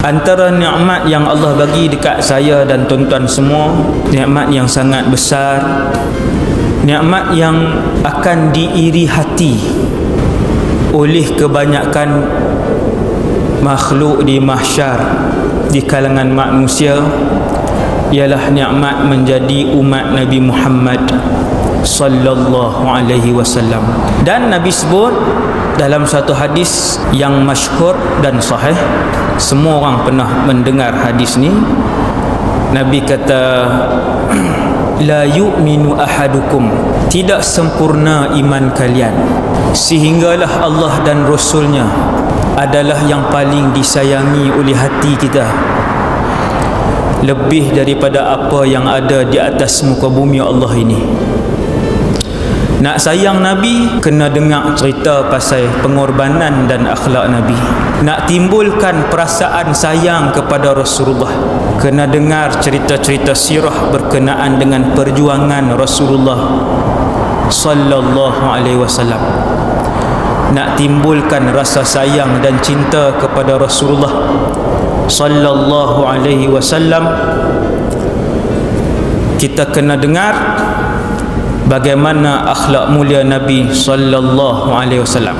Antara nikmat yang Allah bagi dekat saya dan tuan-tuan semua, nikmat yang sangat besar, nikmat yang akan diiri hati oleh kebanyakan makhluk di mahsyar, di kalangan manusia, ialah nikmat menjadi umat Nabi Muhammad sallallahu alaihi wasallam. Dan Nabi sebut dalam satu hadis yang masyhur dan sahih, semua orang pernah mendengar hadis ni. Nabi kata, la yu'minu ahadukum, tidak sempurna iman kalian sehinggalah Allah dan Rasulnya adalah yang paling disayangi oleh hati kita lebih daripada apa yang ada di atas muka bumi Allah ini. Nak sayang Nabi, kena dengar cerita pasal pengorbanan dan akhlak Nabi. Nak timbulkan perasaan sayang kepada Rasulullah, kena dengar cerita-cerita sirah berkenaan dengan perjuangan Rasulullah sallallahu alaihi wasallam. Nak timbulkan rasa sayang dan cinta kepada Rasulullah sallallahu alaihi wasallam, kita kena dengar bagaimana akhlak mulia Nabi sallallahu alaihi wasallam.